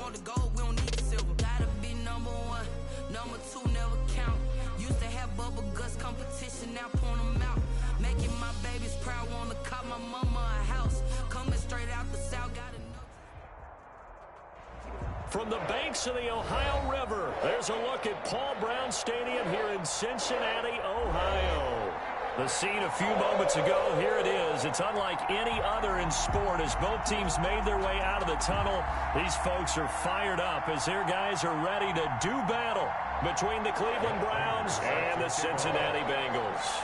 want the gold, we don't need the silver. Gotta be number one, number two never count. Used to have bubble guts competition, now point them out. Making my babies proud, wanna cop my mama a house. Coming straight out the south, got enough. From the banks of the Ohio River, there's a look at Paul Brown Stadium here in Cincinnati, Ohio. The scene a few moments ago, here it is. It's unlike any other in sport as both teams made their way out of the tunnel. These folks are fired up as their guys are ready to do battle between the Cleveland Browns and the Cincinnati Bengals.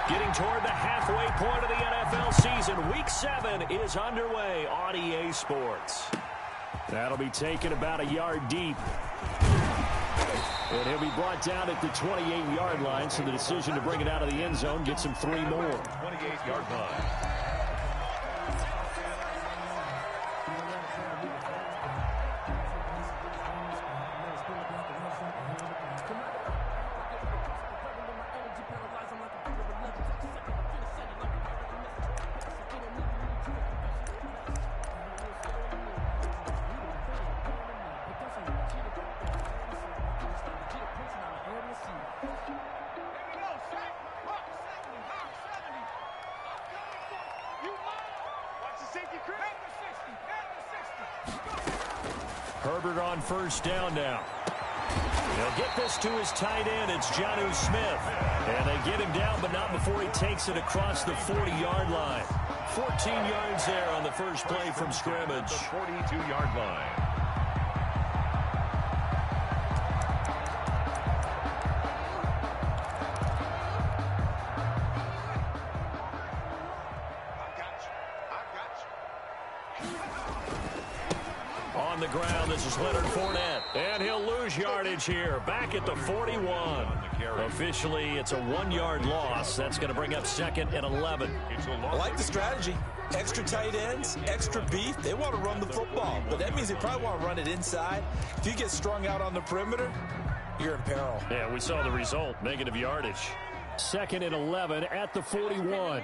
Getting toward the halfway point of the NFL season, Week 7 is underway on EA Sports. That'll be taken about a yard deep. And he'll be brought down at the 28-yard line, so the decision to bring it out of the end zone gets him 3 more. 28-yard line. Herbert on first down now. He'll get this to his tight end. It's Jonnu Smith. And they get him down, but not before he takes it across the 40-yard line. 14 yards there on the first play from scrimmage. The 42-yard line. On the ground, this is Leonard Fournette. And he'll lose yardage here. Back at the 41. Officially, it's a 1-yard loss. That's going to bring up 2nd and 11. I like the strategy. Extra tight ends, extra beef. They want to run the football, but that means they probably want to run it inside. If you get strung out on the perimeter, you're in peril. Yeah, we saw the result. Negative yardage. 2nd and 11 at the 41.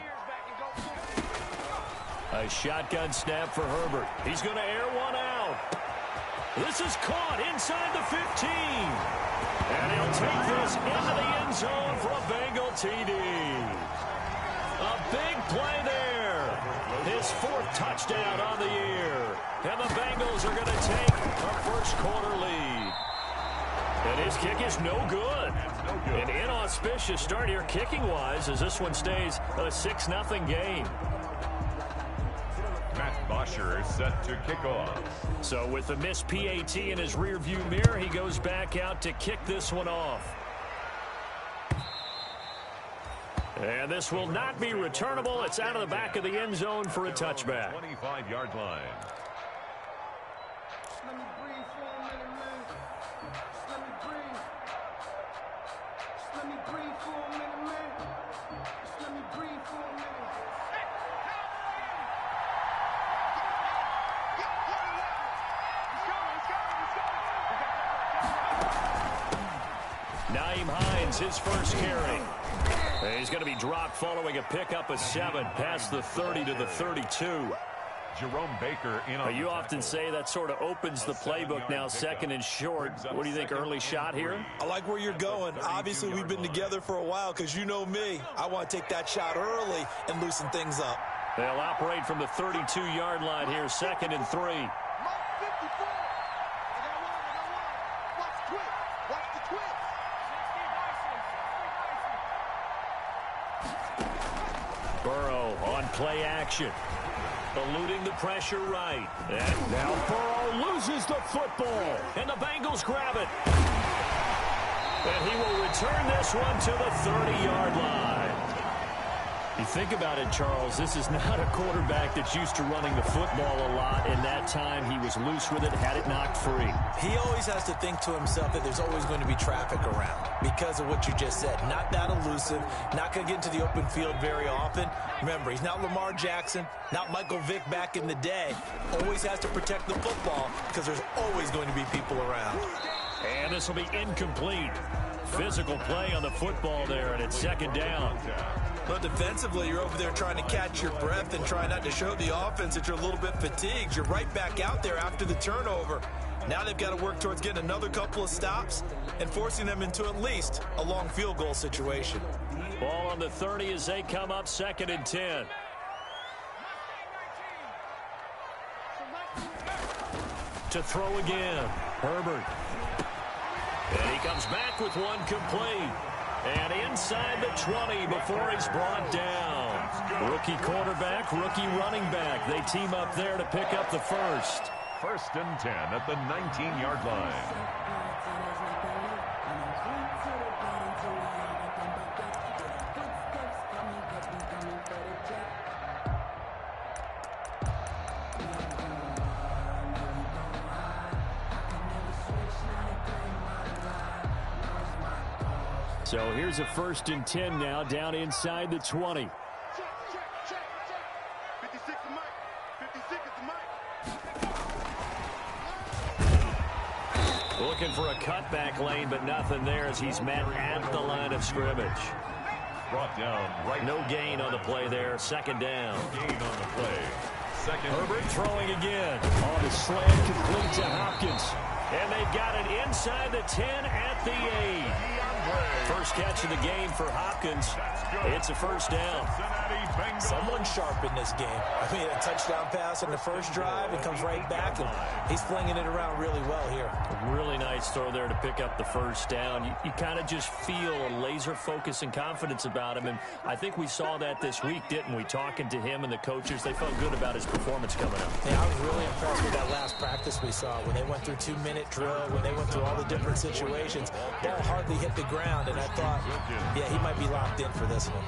A shotgun snap for Herbert. He's going to air one out. This is caught inside the 15. And he'll take this into the end zone for a Bengal TD. A big play there. His 4th touchdown on the year. And the Bengals are going to take a first-quarter lead. And his kick is no good. An inauspicious start here kicking-wise as this one stays a 6-0 game. Matt Bosher is set to kick off. So with the missed PAT in his rearview mirror, he goes back out to kick this one off. And this will not be returnable. It's out of the back of the end zone for a touchback. 25-yard line. Let me breathe for a minute, man. Just let me breathe. Just let me breathe for a minute, man. Just let me breathe for a minute. Naeem Hines, his first carry. He's going to be dropped following a pickup of 7 past the 30 to the 32. Jerome Baker in on. You often say that sort of opens the playbook now, 2nd and short. What do you think, early shot here? I like where you're going. Obviously, we've been together for a while because you know me. I want to take that shot early and loosen things up. They'll operate from the 32-yard line here, 2nd and 3. Burrow on play action. Eluding the pressure right. And now Burrow loses the football. And the Bengals grab it. And he will return this one to the 30-yard line. You think about it, Charles, this is not a quarterback that's used to running the football a lot, and that time he was loose with it, had it knocked free. He always has to think to himself that there's always going to be traffic around because of what you just said. Not that elusive, not going to get into the open field very often. Remember, he's not Lamar Jackson, not Michael Vick back in the day. Always has to protect the football because there's always going to be people around. And this will be incomplete. Physical play on the football there, and it's second down. Well, defensively, you're over there trying to catch your breath and try not to show the offense that you're a little bit fatigued. You're right back out there after the turnover. Now they've got to work towards getting another couple of stops and forcing them into at least a long field goal situation. Ball on the 30 as they come up, 2nd and 10. To throw again, Herbert. And he comes back with one complete. And inside the 20 before he's brought down. Rookie quarterback, rookie running back. They team up there to pick up the first. 1st and 10 at the 19-yard line. So here's a 1st and 10 now down inside the 20. Check. 56 to Mike. 56 is the Mike. Looking for a cutback lane, but nothing there as he's met at the line of scrimmage. Brought down right. No gain on the play there. 2nd down. Gain on the play. Second. Herbert throwing again. On the slant, complete to Hopkins. And they've got it inside the 10 at the 8. First catch of the game for Hopkins. It's a 1st down. Someone sharp in this game. I mean, a touchdown pass on the first drive. It comes right back, and he's flinging it around really well here. A really nice throw there to pick up the 1st down. You kind of just feel a laser focus and confidence about him, and I think we saw that this week, didn't we? Talking to him and the coaches, they felt good about his performance coming up. Yeah, I was really impressed with that last practice we saw when they went through 2-minute drill, when they went through all the different situations. Ball hardly hit the ground, and I thought, yeah, he might be locked in for this one.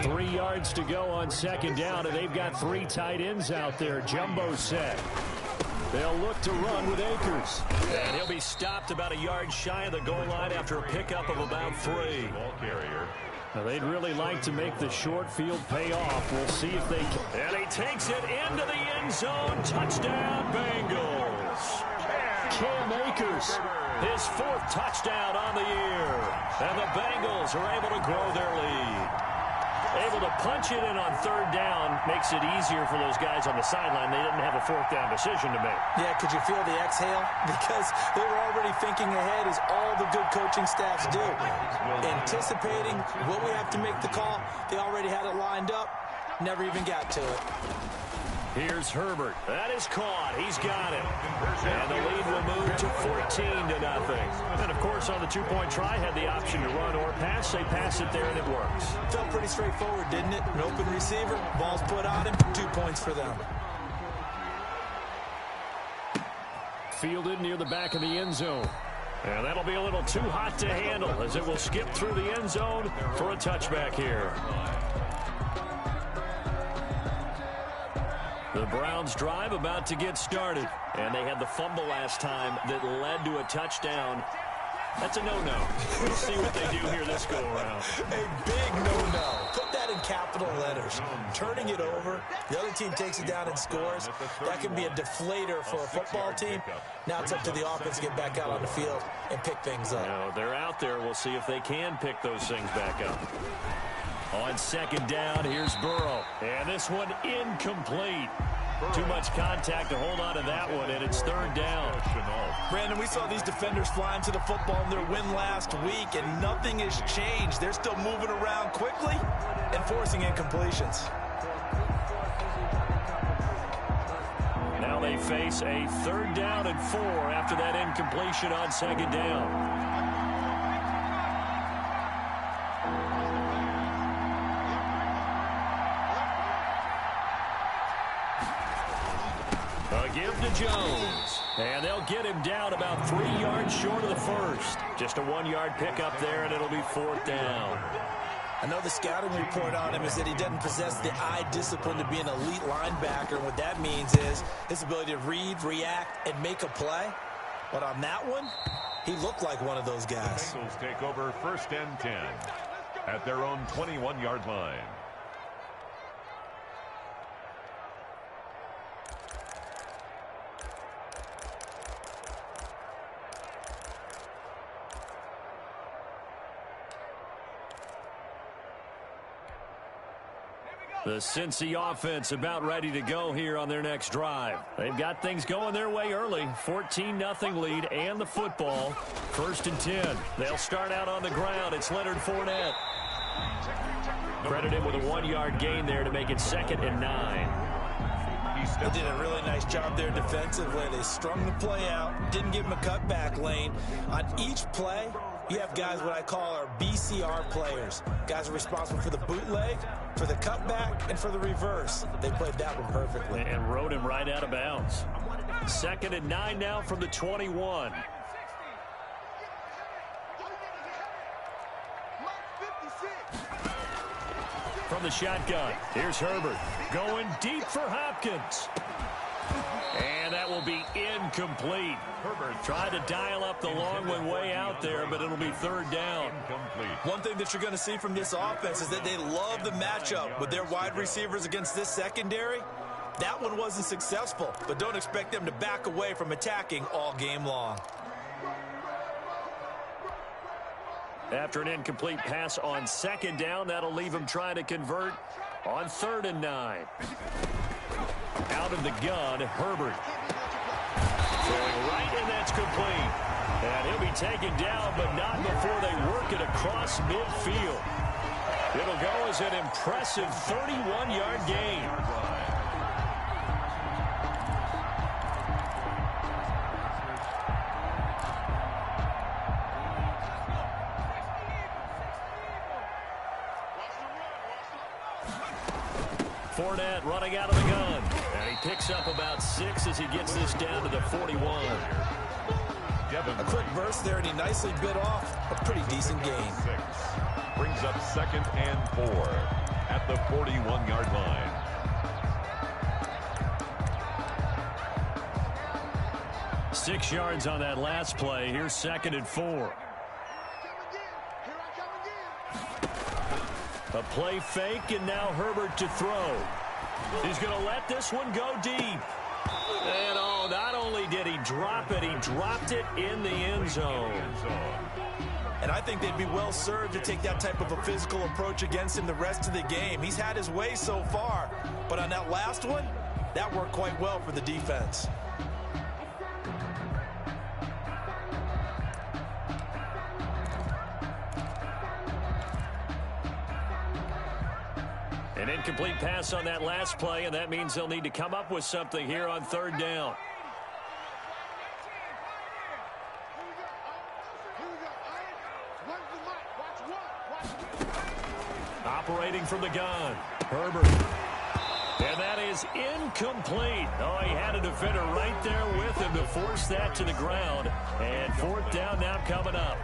3 yards to go on 2nd down, and they've got 3 tight ends out there. Jumbo set. They'll look to run with Akers. And he'll be stopped about a yard shy of the goal line after a pickup of about 3. Ball carrier. Now, they'd really like to make the short field pay off. We'll see if they can. And he takes it into the end zone. Touchdown, Bengals. Cam Akers, his 4th touchdown on the year. And the Bengals are able to grow their lead. Able to punch it in on 3rd down makes it easier for those guys on the sideline. They didn't have a 4th down decision to make. Yeah, could you feel the exhale? Because they were already thinking ahead, as all the good coaching staffs do. Anticipating what we have to make the call. They already had it lined up. Never even got to it. Here's Herbert. That is caught. He's got it. And the lead will move to 14-0. And, of course, on the 2-point try, had the option to run or pass. They pass it there, and it works. Felt pretty straightforward, didn't it? An open receiver, ball's put on him, 2 points for them. Fielded near the back of the end zone. And that'll be a little too hot to handle as it will skip through the end zone for a touchback here. The Browns drive about to get started. And they had the fumble last time that led to a touchdown. That's a no-no. We'll see what they do here this go-around. A big no-no. Put that in capital letters. Turning it over, the other team takes it down and scores. That can be a deflator for a football team. Now it's up to the offense to get back out on the field and pick things up. No, they're out there. We'll see if they can pick those things back up. On 2nd down, here's Burrow. And this one incomplete. Too much contact to hold on to that one, and it's 3rd down. Brandon, we saw these defenders flying to the football in their win last week, and nothing has changed. They're still moving around quickly and forcing incompletions. Now they face a 3rd down and 4 after that incompletion on 2nd down. A give to Jones. And they'll get him down about 3 yards short of the first. Just a 1-yard pickup there, and it'll be 4th down. I know the scouting report on him is that he doesn't possess the eye discipline to be an elite linebacker. And what that means is his ability to read, react, and make a play. But on that one, he looked like one of those guys. The Bengals take over 1st and 10 at their own 21-yard line. The Cincy offense about ready to go here on their next drive. They've got things going their way early. 14-0 lead and the football. 1st and 10. They'll start out on the ground. It's Leonard Fournette. Credit him with a 1-yard gain there to make it 2nd and 9. They did a really nice job there defensively. They strung the play out, didn't give him a cutback lane. On each play, you have guys what I call our BCR players. Guys are responsible for the bootleg, for the cutback, and for the reverse. They played that one perfectly. And rode him right out of bounds. 2nd and 9 now from the 21. From the shotgun, here's Herbert. Going deep for Hopkins. And that will be incomplete. Herbert tried to dial up the long one way out there, but it'll be 3rd down. One thing that you're going to see from this offense is that they love the matchup with their wide receivers against this secondary. That one wasn't successful, but don't expect them to back away from attacking all game long. After an incomplete pass on 2nd down, that'll leave him trying to convert on 3rd and 9. Out of the gun, Herbert. Throwing right, and that's complete. And he'll be taken down, but not before they work it across midfield. It'll go as an impressive 31-yard gain. Fournette running out of the gun. And he picks up about 6 as he gets this down to the 41. A quick burst there, and he nicely bit off a pretty decent gain. Brings up 2nd and 4 at the 41-yard line. Six yards on that last play. Here's 2nd and 4. A play fake, and now Herbert to throw. He's going to let this one go deep. And oh, not only did he drop it, he dropped it in the end zone. And I think they'd be well served to take that type of a physical approach against him the rest of the game. He's had his way so far, but on that last one, that worked quite well for the defense. An incomplete pass on that last play, and that means they'll need to come up with something here on 3rd down. Operating from the gun, Herbert. And that is incomplete. Oh, he had a defender right there with him to force that to the ground. And 4th down now coming up.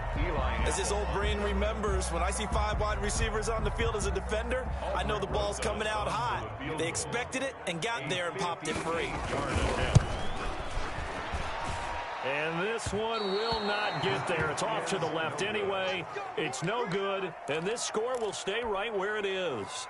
As his old brain remembers, when I see 5 wide receivers on the field as a defender, I know the ball's coming out hot. They expected it and got there and popped it free. And this one will not get there. It's off to the left anyway. It's no good, and this score will stay right where it is.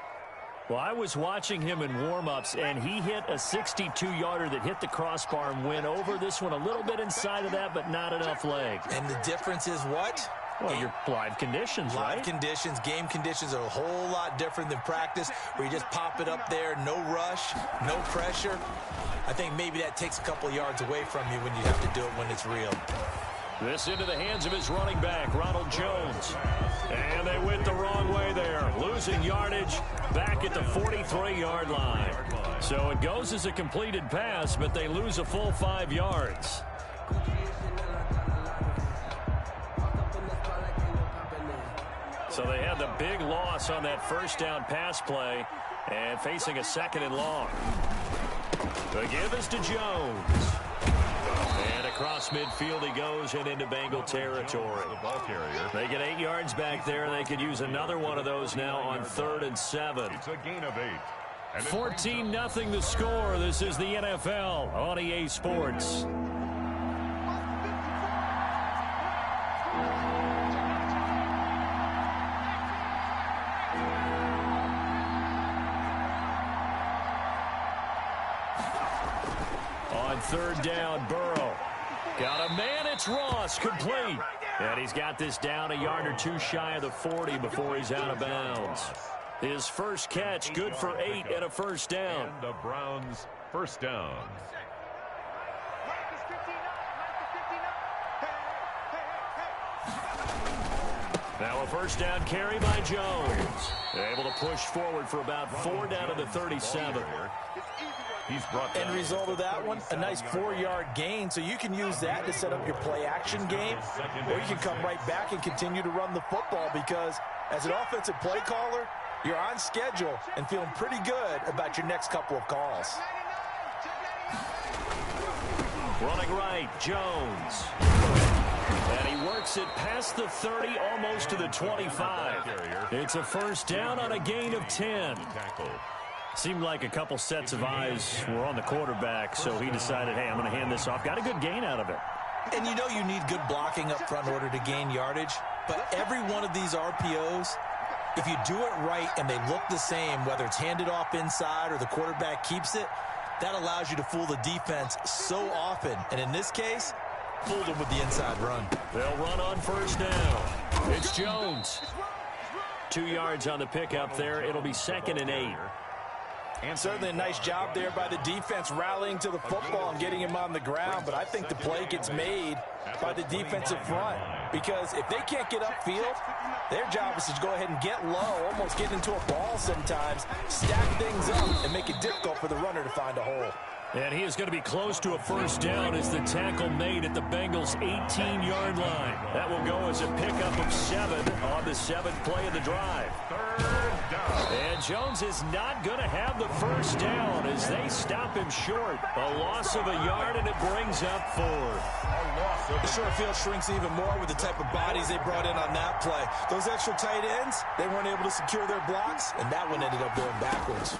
Well, I was watching him in warm-ups, and he hit a 62-yarder that hit the crossbar and went over. This one a little bit inside of that, but not enough leg. And the difference is what? Well, your live conditions, right? Live conditions, game conditions are a whole lot different than practice, where you just pop it up there, no rush, no pressure. I think maybe that takes a couple yards away from you when you have to do it when it's real. This into the hands of his running back, Ronald Jones. And they went the wrong way there. Losing yardage back at the 43-yard line. So it goes as a completed pass, but they lose a full 5 yards. So they had the big loss on that 1st down pass play and facing a 2nd and long. The give is to Jones. And a across midfield he goes and into Bengal territory. The ball carrier. They get 8 yards back there. They could use another one of those now on 3rd and 7. It's a gain of 8. 14-0 the score. This is the NFL on EA Sports. On 3rd down, Burrow. Got a man, it's Ross, complete. And he's got this down a yard or 2 shy of the 40 before he's out of bounds. His first catch, good for 8 and a first down. And the Browns' first down. Now a first down carry by Jones. Able to push forward for about 4 down to the 37. He's brought down. End result of that one, a nice 4-yard gain, so you can use that to set up your play-action game, or you can come right back and continue to run the football because as an offensive play caller, you're on schedule and feeling pretty good about your next couple of calls. Running right, Jones. And he works it past the 30, almost to the 25. It's a first down on a gain of 10. Seemed like a couple sets of eyes were on the quarterback, so he decided, hey, I'm going to hand this off. Got a good gain out of it. And you know you need good blocking up front in order to gain yardage, but every one of these RPOs, if you do it right and they look the same, whether it's handed off inside or the quarterback keeps it, that allows you to fool the defense so often. And in this case, fooled them with the inside run. They'll run on first down. It's Jones. 2 yards on the pickup there. It'll be 2nd and 8. And certainly a nice job there by the defense rallying to the football and getting him on the ground. But I think the play gets made by the defensive front because if they can't get upfield, their job is to go ahead and get low, almost get into a ball sometimes, stack things up, and make it difficult for the runner to find a hole. And he is going to be close to a first down as the tackle made at the Bengals' 18-yard line. That will go as a pickup of 7 on the 7th play of the drive. 3rd down. And Jones is not going to have the first down as they stop him short. A loss of a yard, and it brings up 4. The short field shrinks even more with the type of bodies they brought in on that play. Those extra tight ends, they weren't able to secure their blocks, and that one ended up going backwards.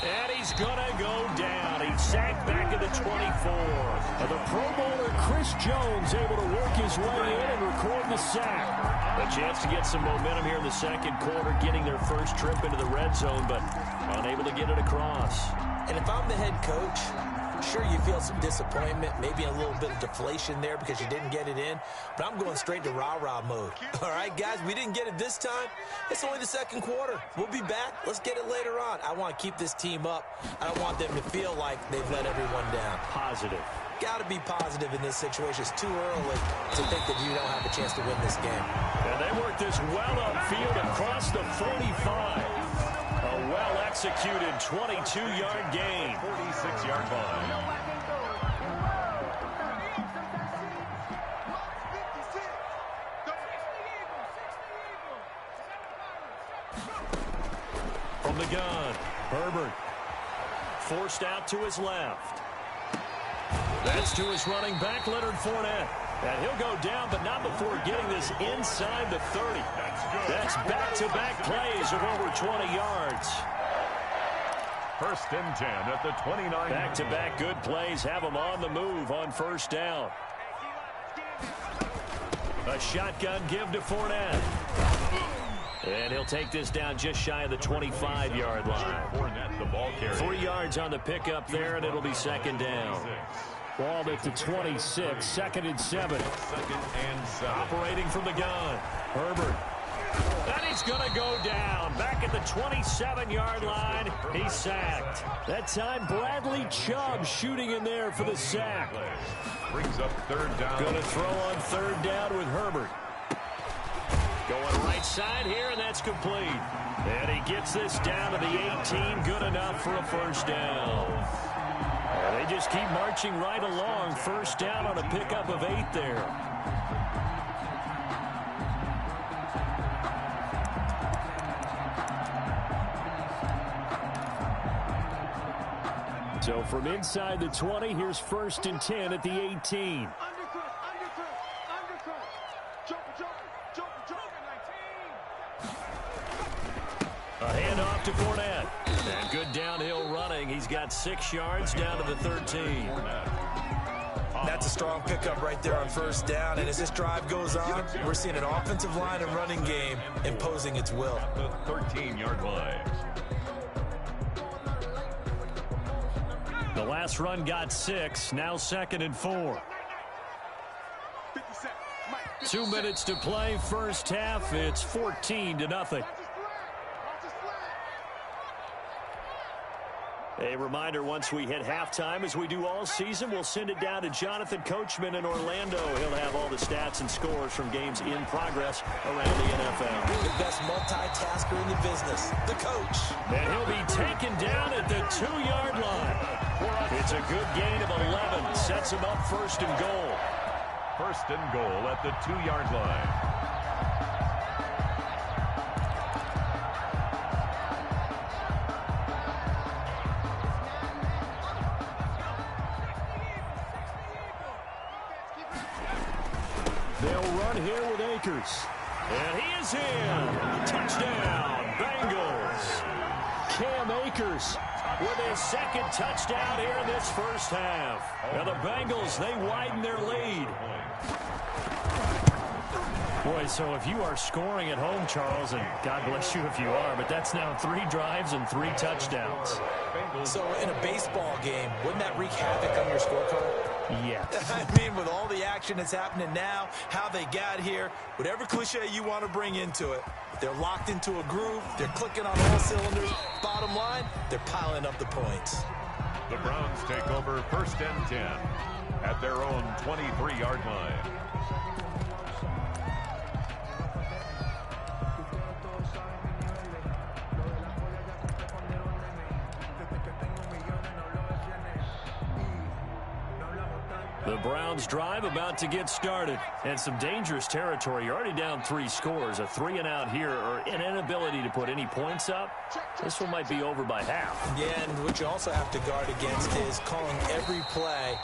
And he's going to go down. He's sacked back at the 24. The Pro Bowler Chris Jones able to work his way in and record the sack. A chance to get some momentum here in the second quarter, getting their first trip into the red zone, but unable to get it across. And if I'm the head coach, sure you feel some disappointment, maybe a little bit of deflation there because you didn't get it in, but I'm going straight to rah-rah mode. All right, guys, we didn't get it this time. It's only the second quarter. We'll be back. Let's get it later on. I want to keep this team up. I don't want them to feel like they've let everyone down. Positive. Got to be positive in this situation. It's too early to think that you don't have a chance to win this game. And they work this well upfield across the 45. A well-executed 22-yard gain. 46-yard line. From the gun, Herbert forced out to his left. That's to his running back, Leonard Fournette. And he'll go down, but not before getting this inside the 30. That's back-to-back plays of over 20 yards. 1st and 10 at the 29. Back-to-back good plays have him on the move on first down. A shotgun give to Fournette. And he'll take this down just shy of the 25-yard line. Fournette, the ball carrier. 3 yards on the pickup there, and it'll be 2nd down. Ball at the 26, 2nd and 7. 2nd and 7. Operating from the gun, Herbert. And he's going to go down. Back at the 27-yard line, he's sacked. That time, Bradley Chubb shooting in there for the sack. Brings up 3rd down. Going to throw on 3rd down with Herbert. Going right side here, and that's complete. And he gets this down to the 18. Good enough for a first down. And they just keep marching right along. First down on a pickup of 8 there. So from inside the 20, here's 1st and 10 at the 18. A handoff to Fournette. And good downhill running. He's got 6 yards down to the 13. That's a strong pickup right there on 1st down. And as this drive goes on, we're seeing an offensive line and running game imposing its will. The 13-yard line. The last run got 6. Now 2nd and 4. 2 minutes to play. First half. It's 14-0. A reminder, once we hit halftime, as we do all season, we'll send it down to Jonathan Coachman in Orlando. He'll have all the stats and scores from games in progress around the NFL. The best multitasker in the business, the coach. And he'll be taken down at the 2-yard line. It's a good gain of 11. Sets him up 1st and goal. 1st and goal at the 2-yard line. They'll run here with Akers. And he is in. Touchdown, Bengals. Cam Akers with his 2nd touchdown here in this first half. Now the Bengals, they widen their lead. Boy, so if you are scoring at home, Charles, and God bless you if you are, but that's now 3 drives and 3 touchdowns. So in a baseball game, wouldn't that wreak havoc on your scorecard? Yes. I mean, with all the action that's happening now, how they got here, whatever cliche you want to bring into it, they're locked into a groove, they're clicking on all cylinders. Bottom line, they're piling up the points. The Browns take over 1st and 10 at their own 23-yard line. The Browns drive about to get started. And some dangerous territory. You're already down 3 scores. A 3-and-out here, or an inability to put any points up. This one might be over by half. Yeah, and what you also have to guard against is calling every play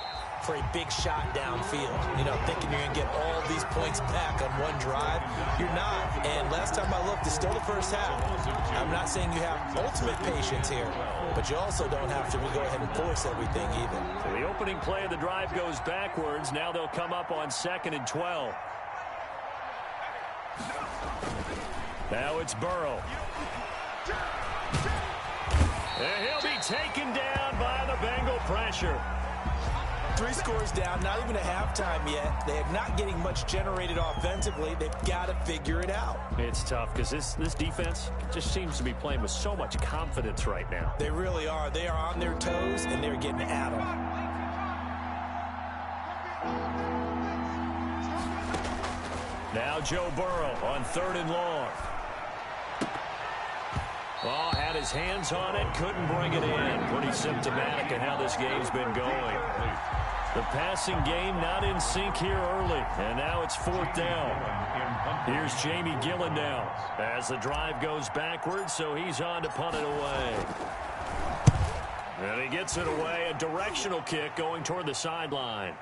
for a big shot downfield. You know, thinking you're going to get all these points back on one drive. You're not. And last time I looked, it's still the first half. I'm not saying you have ultimate patience here, but you also don't have to go ahead and force everything either. So the opening play of the drive goes backwards. Now they'll come up on 2nd and 12. Now it's Burrow. And he'll be taken down by the Bengal pressure. 3 scores down, not even a halftime yet. They are not getting much generated offensively. They've got to figure it out. It's tough because this defense just seems to be playing with so much confidence right now. They really are. They are on their toes, and they're getting at them. Now Joe Burrow on 3rd and long. Oh, had his hands on it, couldn't bring it in. Pretty symptomatic of how this game's been going. The passing game not in sync here early, and now it's 4th down. Here's Jamie Gillen now as the drive goes backwards, so he's on to punt it away. And he gets it away, a directional kick going toward the sideline.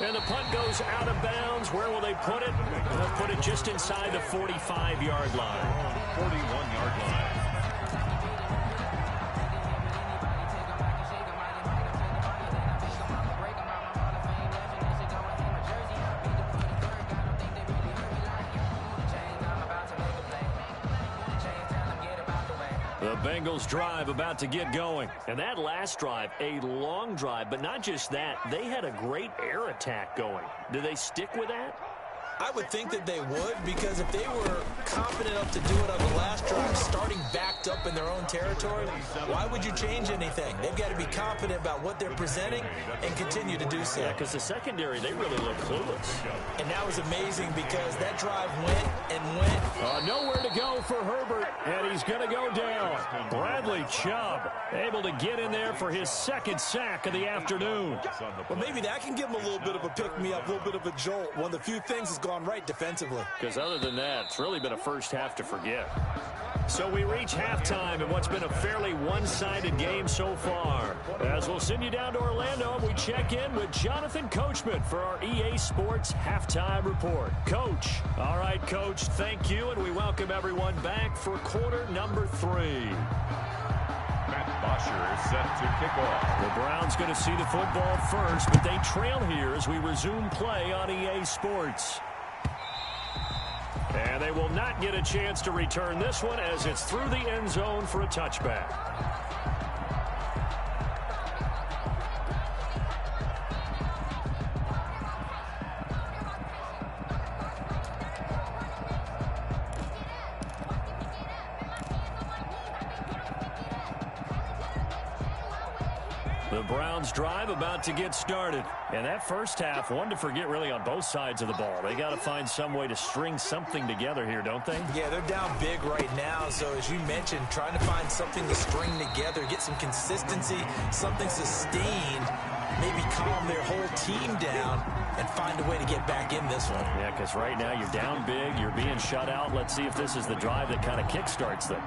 And the punt goes out of bounds. Where will they put it? They'll put it just inside the 45-yard line. 41-yard line. The Bengals drive about to get going. And that last drive, a long drive, but not just that. They had a great air attack going. Do they stick with that? I would think that they would, because if they were confident enough to do it on the last drive, starting backed up in their own territory, why would you change anything? They've got to be confident about what they're presenting and continue to do so. Yeah, because the secondary, they really look clueless. And that was amazing because that drive went and went. Nowhere to go for Herbert, and he's going to go down. Bradley Chubb able to get in there for his 2nd sack of the afternoon. Well, maybe that can give him a little bit of a pick-me-up, a little bit of a jolt. One of the few things that's gone right defensively. Because other than that, it's really been a first half to forget. So we reach halftime in what's been a fairly one-sided game so far. As we'll send you down to Orlando, we check in with Jonathan Coachman for our EA Sports Halftime Report. Coach. All right, Coach, thank you, and we welcome everyone back for quarter number 3. Matt Bosher is set to kick off. The Browns going to see the football first, but they trail here as we resume play on EA Sports. And they will not get a chance to return this one as it's through the end zone for a touchback. The Browns drive about to get started. And that first half, one to forget really on both sides of the ball. They got to find some way to string something together here, don't they? Yeah, they're down big right now. So as you mentioned, trying to find something to string together, get some consistency, something sustained, maybe calm their whole team down and find a way to get back in this one. Yeah, because right now you're down big, you're being shut out. Let's see if this is the drive that kind of kickstarts them.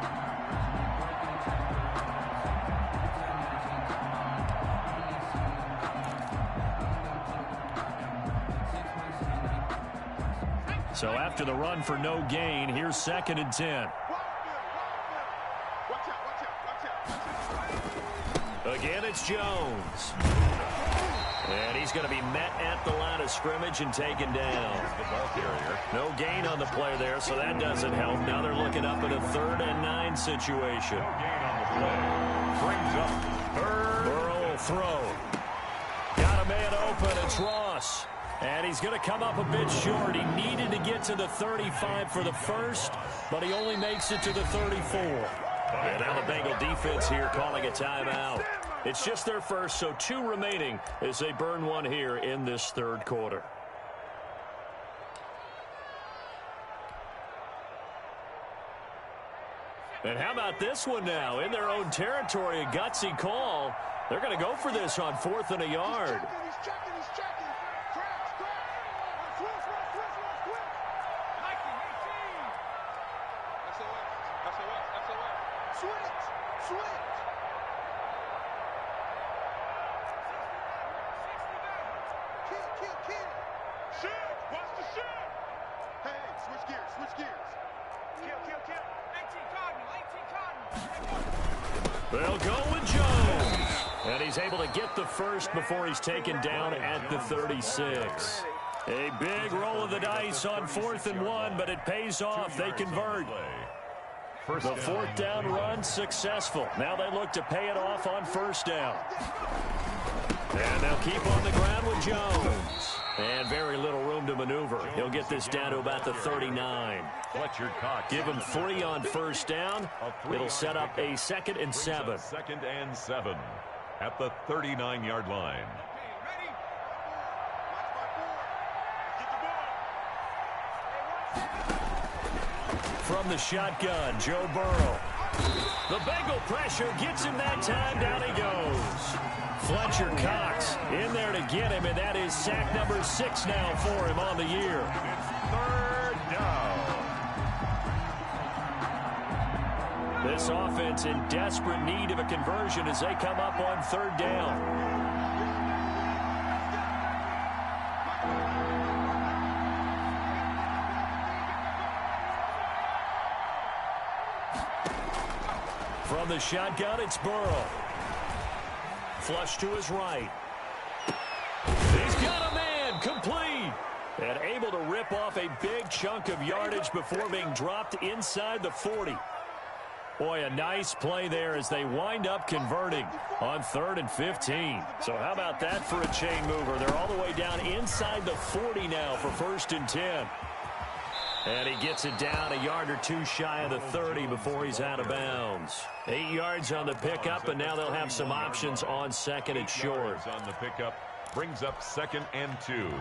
So after the run for no gain, here's 2nd and 10. Again, it's Jones. And he's going to be met at the line of scrimmage and taken down. The ball carrier. No gain on the play there, so that doesn't help. Now they're looking up at a 3rd and 9 situation. No gain on the play. Brings up 3rd. Burrow will throw. Got a man open. It's Ross. And he's going to come up a bit short. He needed to get to the 35 for the first, but he only makes it to the 34. And now the Bengal defense here calling a timeout. It's just their first, so 2 remaining as they burn one here in this 3rd quarter. And how about this one now? In their own territory, a gutsy call. They're going to go for this on 4th and a yard. They'll go with Jones. And he's able to get the first before he's taken down at the 36. A big roll of the dice on 4th and 1, but it pays off. They convert. The 4th down run successful. Now they look to pay it off on 1st down. And they'll keep on the ground with Jones. And very little room to maneuver. He'll get this down to about the 39. Give him 3 on 1st down. It'll set up a 2nd and 7. 2nd and 7 at the 39-yard line. From the shotgun, Joe Burrow. The Bengal pressure gets him that time. Down he goes. Fletcher Cox in there to get him, and that is sack number 6 now for him on the year. 3rd down. This offense in desperate need of a conversion as they come up on 3rd down. From the shotgun, it's Burrow. Flush to his right. He's got a man, complete. And able to rip off a big chunk of yardage before being dropped inside the 40. Boy, a nice play there as they wind up converting on 3rd and 15. So how about that for a chain mover? They're all the way down inside the 40 now for 1st and 10. And he gets it down a yard or 2 shy of the 30 before he's out of bounds. 8 yards on the pickup, and now they'll have some options on 2nd and short. On the pickup, brings up 2nd and 2.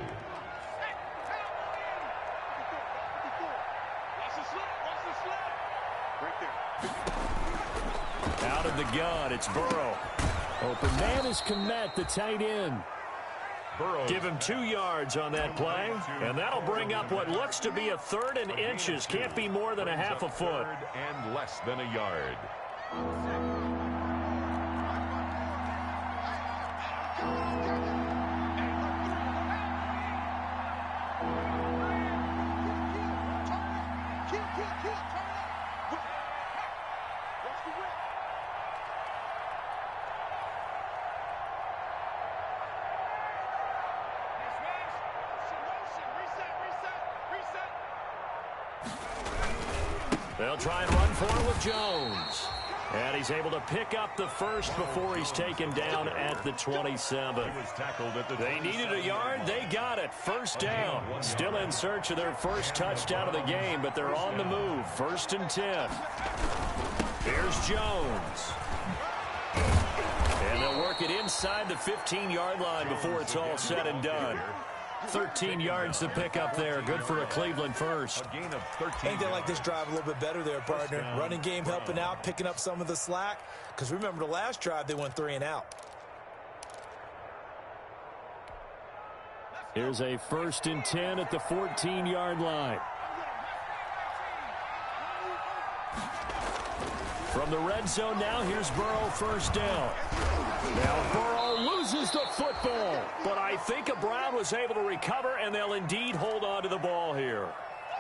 Out of the gun, it's Burrow. Open man is Komet, the tight end. Give him 2 yards on that play, and that'll bring up what looks to be a 3rd and inches. Can't be more than a half a foot. And less than a yard. They'll try and run for it with Jones. And he's able to pick up the first before he's taken down at the 27. They needed a yard. They got it. First down. Still in search of their first touchdown of the game, but they're on the move. 1st and 10. Here's Jones. And they'll work it inside the 15-yard line before it's all said and done. 13 yards to pick up there. Good for a Cleveland first. A gain of 13. I think they like this drive a little bit better there, partner. Running game helping out, picking up some of the slack. Because remember, the last drive, they went 3 and out. Here's a 1st and 10 at the 14-yard line. From the red zone now, here's Burrow, first down. Now Burrow loses the football, but I think Brown was able to recover, and they'll indeed hold on to the ball here.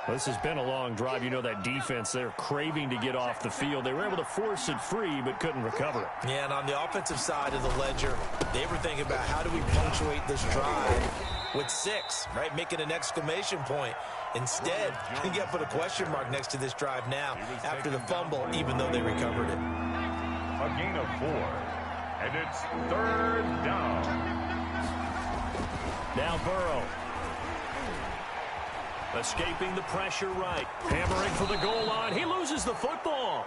This has been a long drive. You know that defense, they're craving to get off the field. They were able to force it free, but couldn't recover it. Yeah, and on the offensive side of the ledger, they were thinking about how do we punctuate this drive with 6, right? Making an exclamation point. Instead, you get put a question mark next to this drive now after the fumble, even though they recovered it. A gain of 4. And it's 3rd down. Now Burrow. Escaping the pressure right. Hammering for the goal line. He loses the football.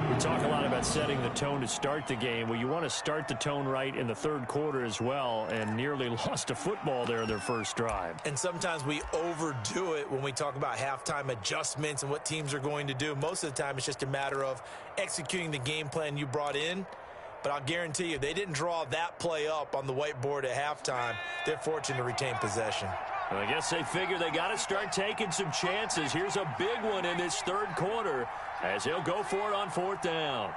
We talk a lot about setting the tone to start the game. Well, you want to start the tone right in the 3rd quarter as well, and nearly lost a football there in their first drive. And sometimes we overdo it when we talk about halftime adjustments and what teams are going to do. Most of the time, it's just a matter of executing the game plan you brought in. But I'll guarantee you, they didn't draw that play up on the whiteboard at halftime. They're fortunate to retain possession. Well, I guess they figure they got to start taking some chances. Here's a big one in this 3rd quarter as he'll go for it on 4th down.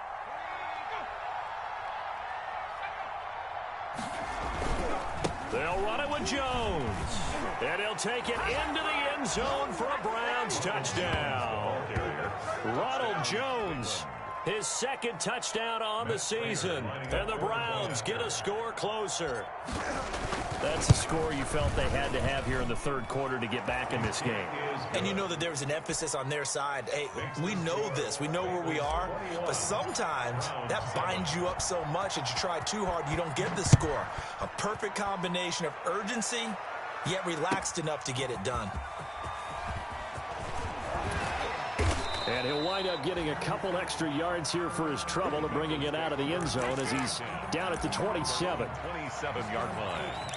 They'll run it with Jones. And he'll take it into the end zone for a Browns touchdown. Ronald Jones, his 2nd touchdown on the season. And the Browns get a score closer. That's a score you felt they had to have here in the 3rd quarter to get back in this game. And you know that there was an emphasis on their side. Hey, we know this. We know where we are. But sometimes that binds you up so much that you try too hard, you don't get the score. A perfect combination of urgency, yet relaxed enough to get it done. And he'll wind up getting a couple extra yards here for his trouble and bringing it out of the end zone as he's down at the 27. 27-yard line.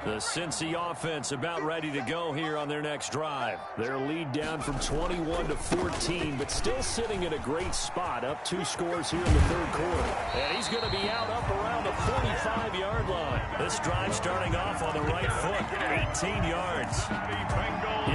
The Cincy offense about ready to go here on their next drive. Their lead down from 21 to 14, but still sitting in a great spot, up 2 scores here in the 3rd quarter. And he's going to be out up around the 45-yard line. This drive starting off on the right foot, 18 yards.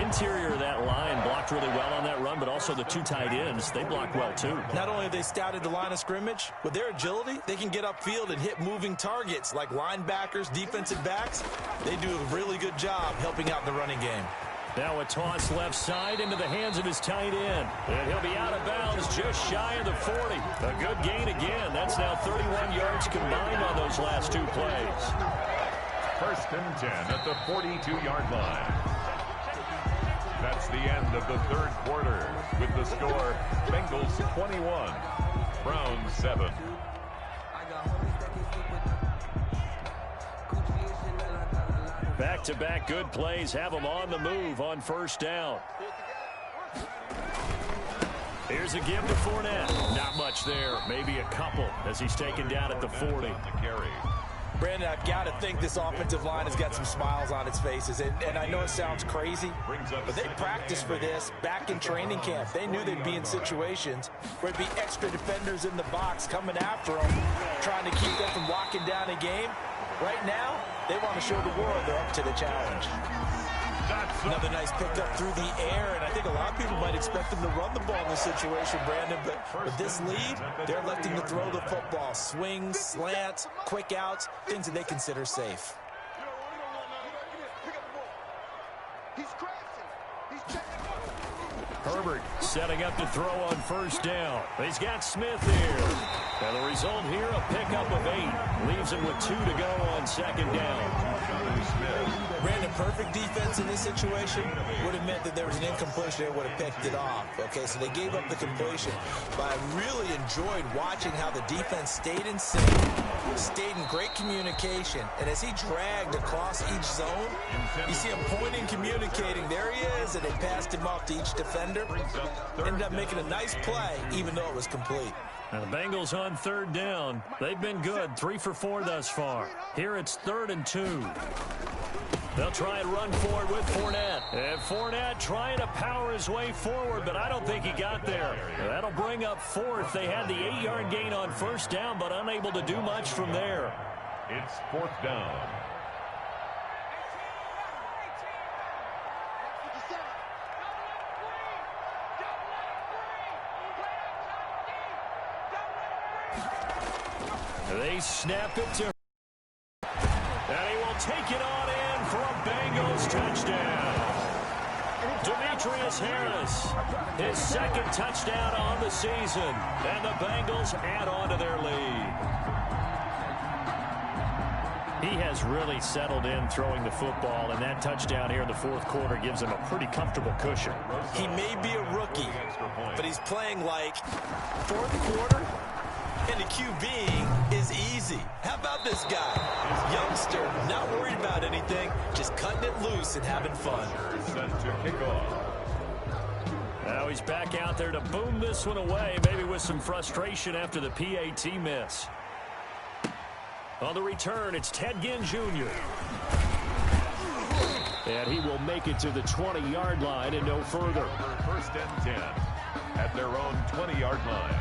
Interior of that line blocked really well on that run, but also the 2 tight ends, they blocked well too. Not only have they scouted the line of scrimmage, with their agility, they can get upfield and hit moving targets like linebackers, defensive backs. They do a really good job helping out the running game. Now a toss left side into the hands of his tight end. And he'll be out of bounds just shy of the 40. A good gain again. That's now 31 yards combined on those last 2 plays. 1st and 10 at the 42-yard line. That's the end of the 3rd quarter with the score Bengals 21, Browns 7. Back-to-back good plays have them on the move on 1st down. Here's a give to Fournette. Not much there. Maybe a couple as he's taken down at the 40. Brandon, I've got to think this offensive line has got some smiles on its faces. And I know it sounds crazy, but they practiced for this back in training camp. They knew they'd be in situations where there'd be extra defenders in the box coming after them, trying to keep them from locking down a game. Right now, they want to show the world they're up to the challenge. Another nice pickup through the air, and I think a lot of people might expect them to run the ball in this situation, Brandon, but with this lead, they're electing to throw the football. Swings, slants, quick outs, things that they consider safe. Herbert setting up to throw on first down. He's got Smith here. And the result here, a pickup of 8. Leaves him with 2 to go on second down. Brandon, perfect defense in this situation would have meant that there was an incompletion. They would have picked it off. Okay, so they gave up the completion. But I really enjoyed watching how the defense stayed in sync, stayed in great communication. And as he dragged across each zone, you see him pointing, communicating. There he is, and they passed him off to each defender. Ended up making a nice play, even though it was complete. And the Bengals on third down. They've been good, 3 for 4 thus far. Here it's 3rd and 2. They'll try and run forward with Fournette. And Fournette trying to power his way forward, but I don't think he got there. That'll bring up 4th. They had the 8-yard gain on first down, but unable to do much from there. It's 4th down. They snap it to and he will take it on in for a Bengals touchdown. Demetrius Harris, his 2nd touchdown on the season, and the Bengals add on to their lead. He has really settled in throwing the football, and that touchdown here in the 4th quarter gives him a pretty comfortable cushion. He may be a rookie, but he's playing like 4th quarter. And the QB is easy. How about this guy? Youngster, not worried about anything, just cutting it loose and having fun. Set to kick off. Now he's back out there to boom this one away, maybe with some frustration after the PAT miss. On the return, it's Ted Ginn Jr. And he will make it to the 20-yard line and no further. 1st and 10 at their own 20-yard line.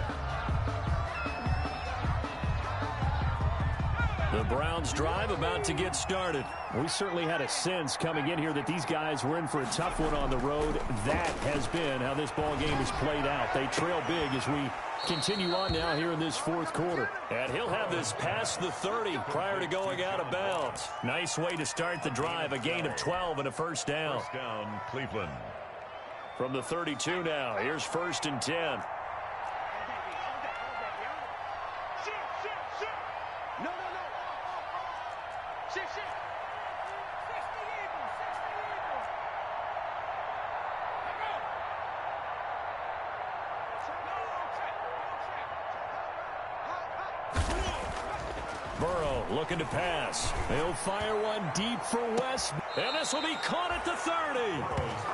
The Browns drive about to get started. We certainly had a sense coming in here that these guys were in for a tough one on the road. That has been how this ball game has played out. They trail big as we continue on now here in this 4th quarter. And he'll have this past the 30 prior to going out of bounds. Nice way to start the drive. A gain of 12 and a first down. First down, Cleveland. From the 32 now, here's 1st and 10. Burrow looking to pass. He'll fire one deep for West. And this will be caught at the 30.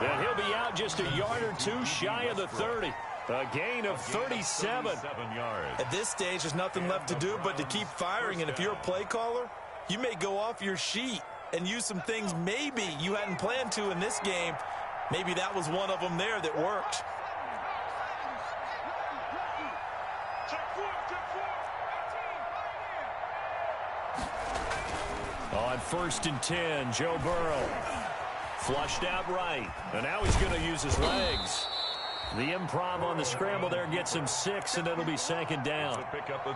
And he'll be out just a yard or 2 shy of the 30. A gain of 37 yards. At this stage, there's nothing left to do but to keep firing. And if you're a play caller, you may go off your sheet and use some things maybe you hadn't planned to in this game. Maybe that was one of them there that worked. On 1st and 10, Joe Burrow. Flushed out right. And now he's going to use his legs. The improv on the scramble there gets him 6, and it'll be 2nd down.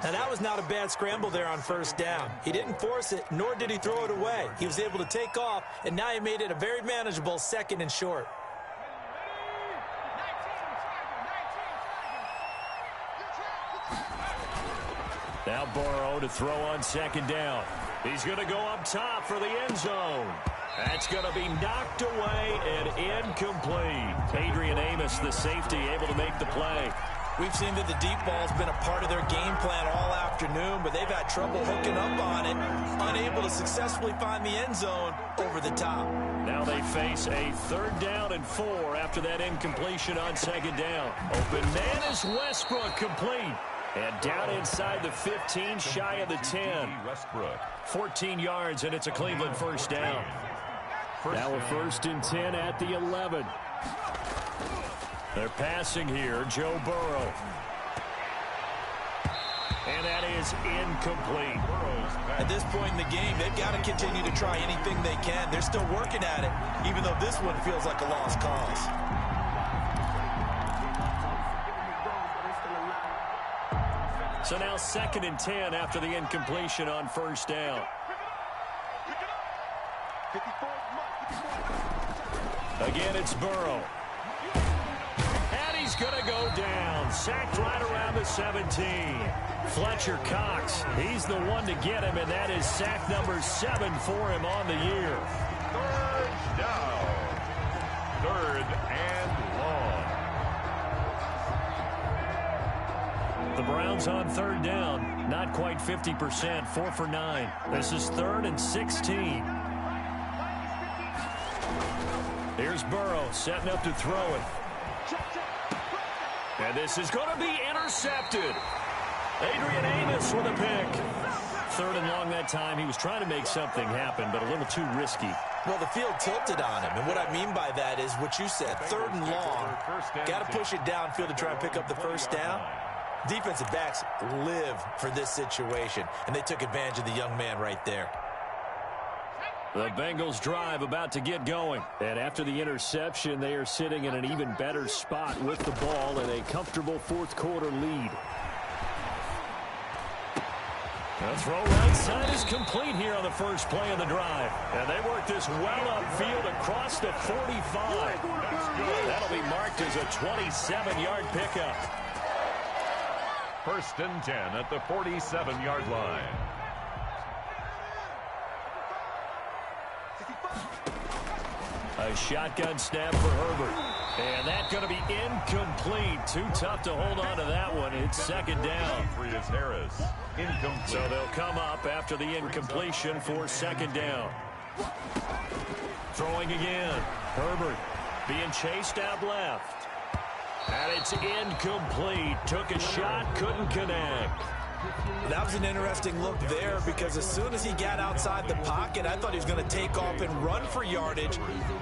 Now, that was not a bad scramble there on first down. He didn't force it, nor did he throw it away. He was able to take off, and now he made it a very manageable 2nd and short. Now Burrow to throw on 2nd down. He's going to go up top for the end zone. That's going to be knocked away and incomplete. Adrian Amos, the safety, able to make the play. We've seen that the deep ball's been a part of their game plan all afternoon, but they've had trouble hooking up on it, unable to successfully find the end zone over the top. Now they face a 3rd down and 4 after that incompletion on 2nd down. Open man is Westbrook, complete. And down inside the 15, shy of the 10. 14 yards, and it's a Cleveland first down. Now a 1st and 10 at the 11. They're passing here, Joe Burrow. And that is incomplete. At this point in the game, they've got to continue to try anything they can. They're still working at it, even though this one feels like a lost cause. So now 2nd and 10 after the incompletion on 1st down. Again, it's Burrow. And he's going to go down. Sacked right around the 17. Fletcher Cox, he's the one to get him, and that is sack number 7 for him on the year. 3rd down. 3rd and long. The Browns on 3rd down. Not quite 50%, 4 for 9. This is 3rd and 16. Here's Burrow setting up to throw it. And this is going to be intercepted. Adrian Amos with a pick. 3rd and long that time. He was trying to make something happen, but a little too risky. Well, the field tilted on him, and what I mean by that is what you said. 3rd and long. Got to push it downfield to try and pick up the first down. Defensive backs live for this situation, and they took advantage of the young man right there. The Bengals drive about to get going. And after the interception, they are sitting in an even better spot with the ball and a comfortable 4th quarter lead. The throw right side is complete here on the first play of the drive. And they work this well upfield across the 45. That'll be marked as a 27-yard pickup. 1st and 10 at the 47-yard line. A shotgun snap for Herbert. And that's going to be incomplete. Too tough to hold on to that one. It's 2nd down. Harris. Incomplete. So they'll come up after the incompletion for 2nd down. Throwing again. Herbert being chased out left. And it's incomplete. Took a shot, couldn't connect. That was an interesting look there because as soon as he got outside the pocket, I thought he was going to take off and run for yardage.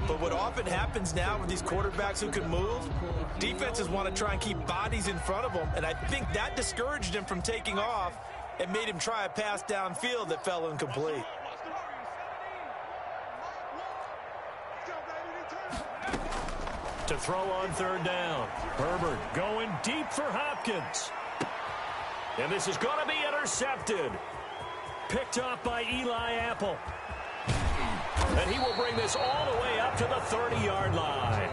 But what often happens now with these quarterbacks who can move, defenses want to try and keep bodies in front of them. And I think that discouraged him from taking off and made him try a pass downfield that fell incomplete. To throw on 3rd down. Herbert going deep for Hopkins. And this is going to be intercepted. Picked off by Eli Apple. And he will bring this all the way up to the 30-yard line.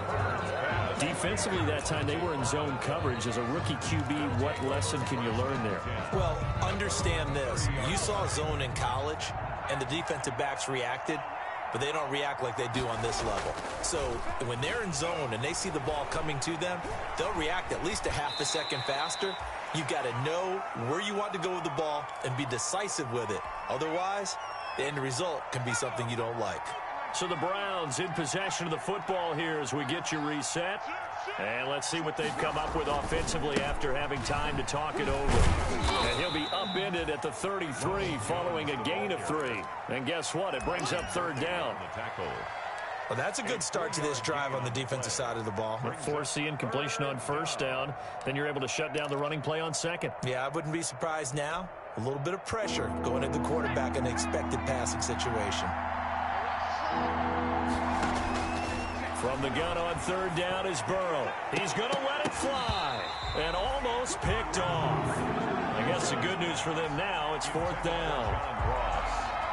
Defensively that time, they were in zone coverage. As a rookie QB, what lesson can you learn there? Well, understand this. You saw zone in college, and the defensive backs reacted, but they don't react like they do on this level. So when they're in zone and they see the ball coming to them, they'll react at least a half a second faster. You've got to know where you want to go with the ball and be decisive with it. Otherwise, the end result can be something you don't like. So the Browns in possession of the football here as we get you reset. And let's see what they've come up with offensively after having time to talk it over. And he'll be upended at the 33 following a gain of 3. And guess what? It brings up 3rd down. Well, that's a good start to this drive on the defensive side of the ball. Force the incompletion on 1st down. Then you're able to shut down the running play on 2nd. Yeah, I wouldn't be surprised now. A little bit of pressure going at the quarterback in the expected passing situation. From the gun on 3rd down is Burrow. He's going to let it fly. And almost picked off. I guess the good news for them now, it's 4th down.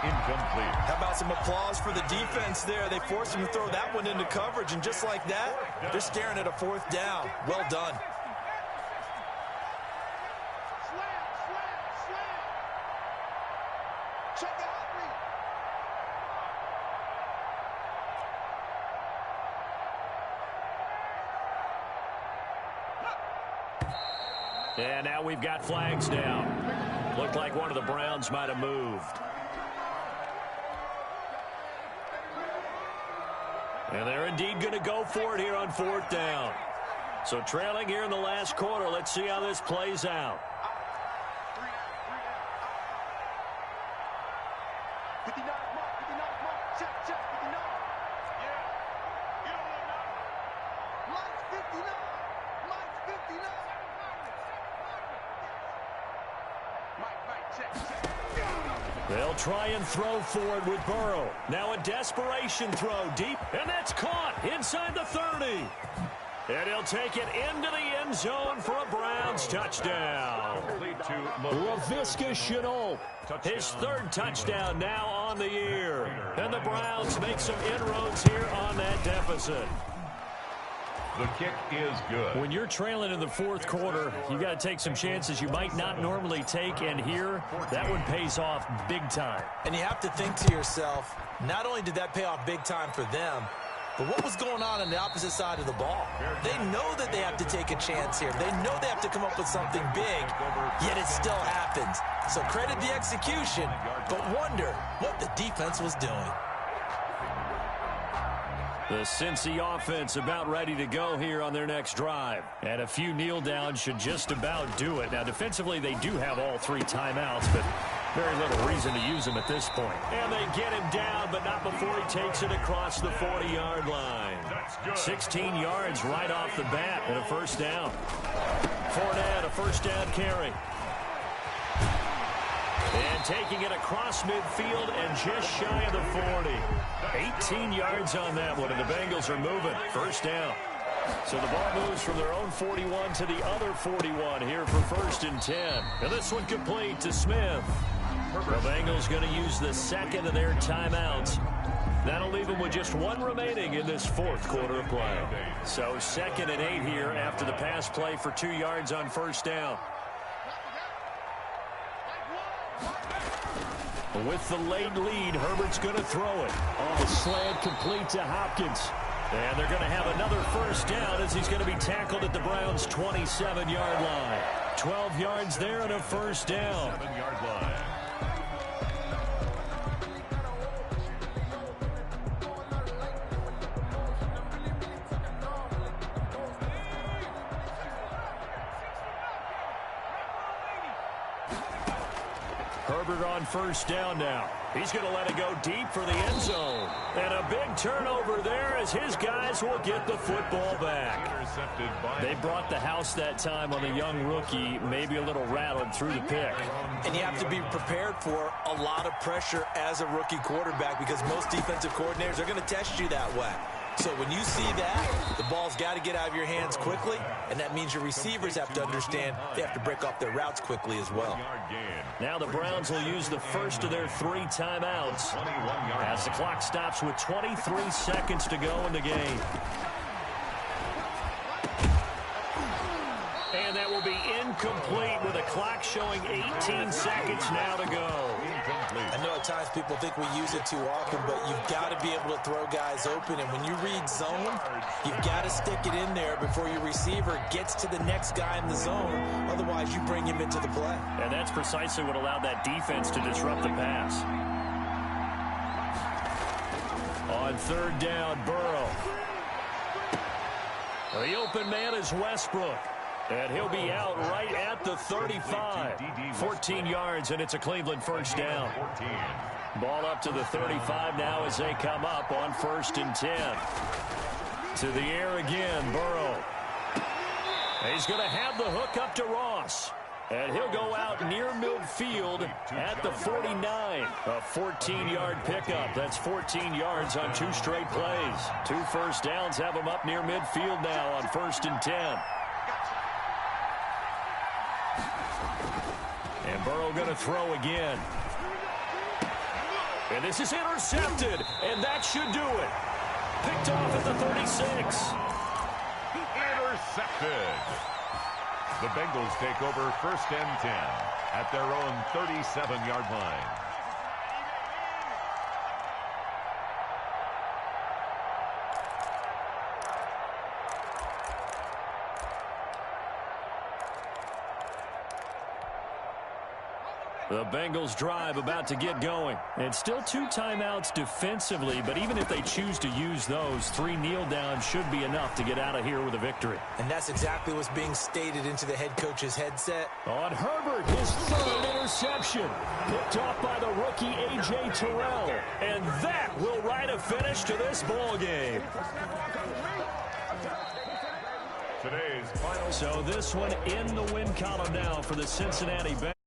Incomplete. How about some applause for the defense there? They forced him to throw that one into coverage, and just like that, they're staring at a 4th down. Well done. And now we've got flags down. Looked like one of the Browns might have moved. And they're indeed going to go for it here on 4th down. So trailing here in the last quarter, let's see how this plays out. They'll try and throw forward with Burrow. Now a desperation throw deep, and that's caught inside the 30. And he'll take it into the end zone for a Browns touchdown. Laviska Shenault, his third touchdown now on the year. And the Browns make some inroads here on that deficit. The kick is good. When you're trailing in the fourth quarter, you got to take some chances you might not normally take, and here, that one pays off big time. And you have to think to yourself, not only did that pay off big time for them, but what was going on the opposite side of the ball? They know that they have to take a chance here. They know they have to come up with something big, yet it still happens. So credit the execution, but wonder what the defense was doing. The Cincy offense about ready to go here on their next drive. And a few kneel downs should just about do it. Now, defensively, they do have all three timeouts, but very little reason to use them at this point. And they get him down, but not before he takes it across the 40-yard line. 16 yards right off the bat and a first down. Fournette, a first down carry. And taking it across midfield and just shy of the 40. 18 yards on that one, and the Bengals are moving. First down. So the ball moves from their own 41 to the other 41 here for first and 10. And this one complete to Smith. The Bengals going to use the second of their timeouts. That'll leave them with just one remaining in this fourth quarter of play. So 2nd and 8 here after the pass play for 2 yards on first down. With the late lead, Herbert's going to throw it. On the slant, complete to Hopkins. And they're going to have another first down as he's going to be tackled at the Browns' 27-yard line. 12 yards there and a first down. 7-yard line. Herbert on first down now. He's going to let it go deep for the end zone. And a big turnover there as his guys will get the football back. They brought the house that time on the young rookie, maybe a little rattled through the pick. And you have to be prepared for a lot of pressure as a rookie quarterback because most defensive coordinators are going to test you that way. So when you see that, the ball's got to get out of your hands quickly, and that means your receivers have to understand they have to break off their routes quickly as well. Now the Browns will use the first of their 3 timeouts as the clock stops with 23 seconds to go in the game. And that will be incomplete with a clock showing 18 seconds now to go. I know at times people think we use it too often, but you've got to be able to throw guys open. And when you read zone, you've got to stick it in there before your receiver gets to the next guy in the zone. Otherwise, you bring him into the play. And that's precisely what allowed that defense to disrupt the pass. On third down, Burrow. The open man is Westbrook. And he'll be out right at the 35. 14 yards, and it's a Cleveland first down. Ball up to the 35 now as they come up on 1st and 10. To the air again, Burrow. He's going to have the hook up to Ross. And he'll go out near midfield at the 49. A 14-yard pickup. That's 14 yards on 2 straight plays. 2 first downs have him up near midfield now on 1st and 10. And Burrow going to throw again. And this is intercepted, and that should do it. Picked off at the 36. Intercepted. The Bengals take over 1st and 10 at their own 37-yard line. The Bengals drive about to get going. And still 2 timeouts defensively, but even if they choose to use those, 3 kneel downs should be enough to get out of here with a victory. And that's exactly what's being stated into the head coach's headset. On Herbert, his 3rd interception. Picked off by the rookie A.J. Terrell. And that will write a finish to this ball game. Today's final. So this one in the win column now for the Cincinnati Bengals.